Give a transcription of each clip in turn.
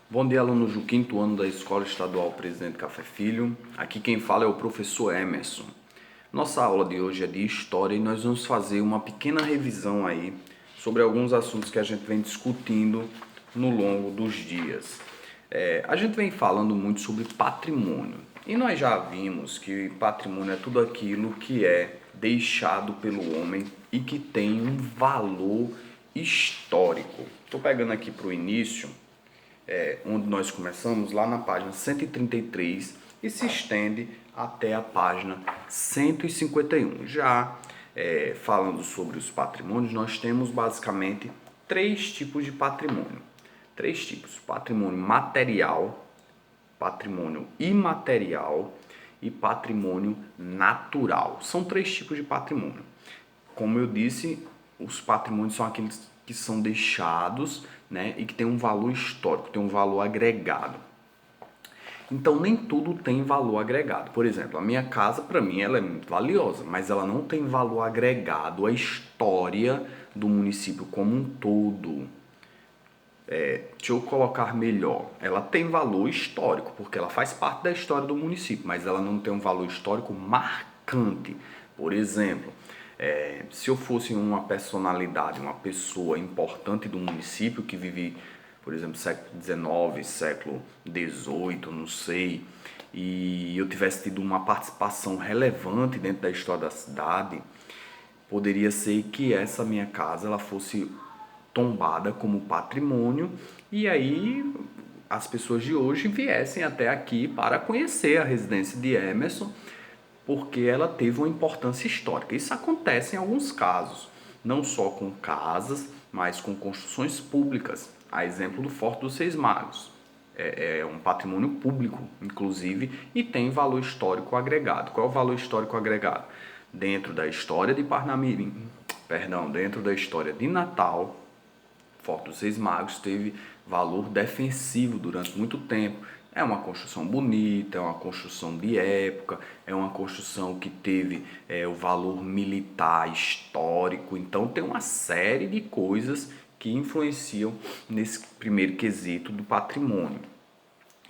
Bom dia, alunos do quinto ano da Escola Estadual Presidente Café Filho. Aqui quem fala é o professor Emerson. Nossa aula de hoje é de História e nós vamos fazer uma pequena revisão aí sobre alguns assuntos que a gente vem discutindo no longo dos dias. A gente vem falando muito sobre patrimônio e nós já vimos que patrimônio é tudo aquilo que é deixado pelo homem e que tem um valor histórico. Estou pegando aqui para o início, onde nós começamos, lá na página 133 e se estende até a página 151. Já falando sobre os patrimônios, nós temos basicamente três tipos de patrimônio. Três tipos: patrimônio material, patrimônio imaterial e patrimônio natural. São três tipos de patrimônio. Como eu disse, os patrimônios são aqueles que são deixados, né, e que tem um valor histórico, tem um valor agregado. Então nem tudo tem valor agregado. Por exemplo, a minha casa, para mim, ela é muito valiosa, mas ela não tem valor agregado à história do município como um todo. Deixa eu colocar melhor. Ela tem valor histórico, porque ela faz parte da história do município, mas ela não tem um valor histórico marcante. Por exemplo, se eu fosse uma personalidade, uma pessoa importante do município que vive, por exemplo, século XIX, século XVIII, não sei, e eu tivesse tido uma participação relevante dentro da história da cidade, poderia ser que essa minha casa ela fosse tombada como patrimônio e aí as pessoas de hoje viessem até aqui para conhecer a residência de Emerson, porque ela teve uma importância histórica. Isso acontece em alguns casos, não só com casas, mas com construções públicas. A exemplo do Forte dos Seis Magos. É um patrimônio público, inclusive, e tem valor histórico agregado. Qual é o valor histórico agregado? Dentro da história de Parnamirim, dentro da história de Natal, Forte dos Seis Magos teve valor defensivo durante muito tempo. É uma construção bonita, é uma construção de época, é uma construção que teve o valor militar histórico. Então tem uma série de coisas que influenciam nesse primeiro quesito do patrimônio.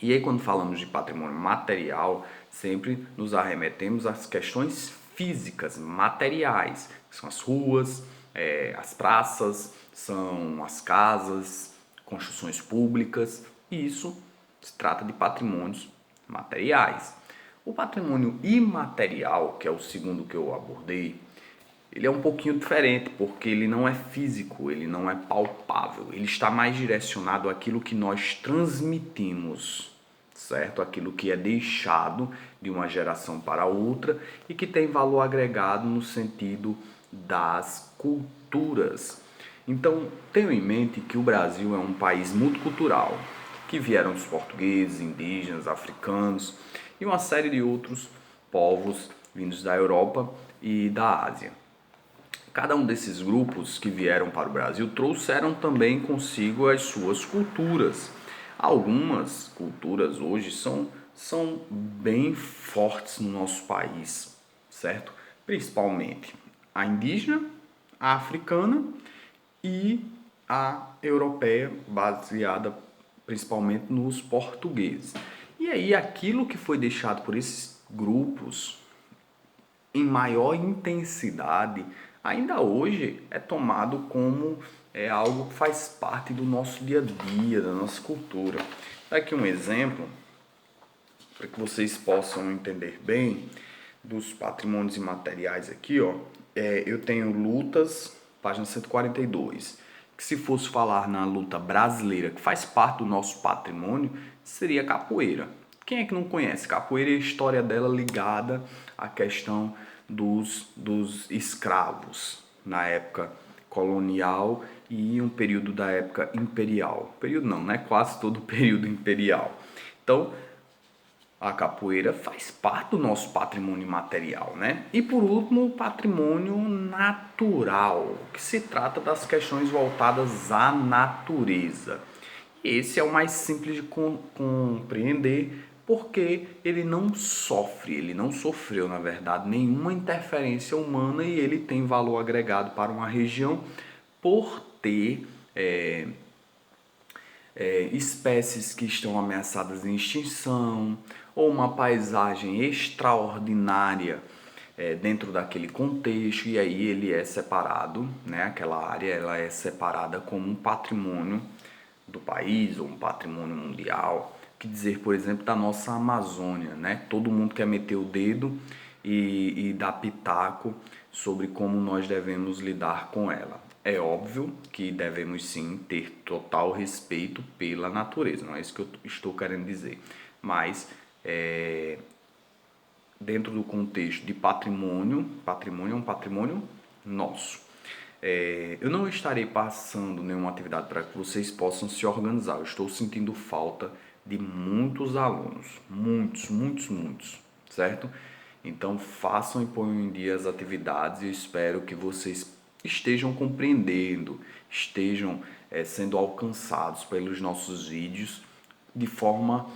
E aí quando falamos de patrimônio material, sempre nos arremetemos às questões físicas, materiais, que são as ruas, as praças, são as casas, construções públicas, e isso se trata de patrimônios materiais. O patrimônio imaterial, que é o segundo que eu abordei, ele é um pouquinho diferente, porque ele não é físico, ele não é palpável, ele está mais direcionado àquilo que nós transmitimos, certo? Aquilo que é deixado de uma geração para outra e que tem valor agregado no sentido das culturas. Então, tenham em mente que o Brasil é um país multicultural, que vieram dos portugueses, indígenas, africanos e uma série de outros povos vindos da Europa e da Ásia. Cada um desses grupos que vieram para o Brasil trouxeram também consigo as suas culturas. Algumas culturas hoje são bem fortes no nosso país, certo? Principalmente a indígena, a africana e a europeia, baseada principalmente nos portugueses. E aí aquilo que foi deixado por esses grupos em maior intensidade, ainda hoje é tomado como algo que faz parte do nosso dia a dia, da nossa cultura. Dá aqui um exemplo, para que vocês possam entender bem, dos patrimônios imateriais aqui, ó. Eu tenho lutas, página 142, que se fosse falar na luta brasileira, que faz parte do nosso patrimônio, seria capoeira. Quem é que não conhece? Capoeira e a história dela ligada à questão dos escravos na época colonial e um período da época imperial. Período não, né? Quase todo o período imperial. Então, a capoeira faz parte do nosso patrimônio material, né? E por último, o patrimônio natural, que se trata das questões voltadas à natureza. Esse é o mais simples de compreender, porque ele não sofre, ele não sofreu, na verdade, nenhuma interferência humana e ele tem valor agregado para uma região por ter espécies que estão ameaçadas de extinção, ou uma paisagem extraordinária dentro daquele contexto, e aí ele é separado, né? Aquela área ela é separada como um patrimônio do país ou um patrimônio mundial. Que dizer, por exemplo, da nossa Amazônia, né? Todo mundo quer meter o dedo e dar pitaco sobre como nós devemos lidar com ela. É óbvio que devemos sim ter total respeito pela natureza, não é isso que eu estou querendo dizer, mas dentro do contexto de patrimônio, patrimônio é um patrimônio nosso. Eu não estarei passando nenhuma atividade para que vocês possam se organizar. Eu estou sentindo falta de muitos alunos, muitos, certo? Então façam e ponham em dia as atividades e eu espero que vocês estejam compreendendo, estejam sendo alcançados pelos nossos vídeos de forma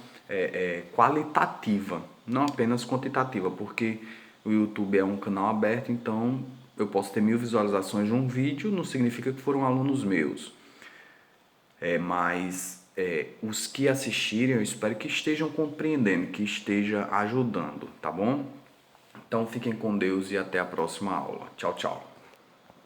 qualitativa, não apenas quantitativa, porque o YouTube é um canal aberto, então eu posso ter 1000 visualizações de um vídeo, não significa que foram alunos meus. Mas os que assistirem, eu espero que estejam compreendendo, que esteja ajudando, tá bom? Então fiquem com Deus e até a próxima aula. Tchau, tchau.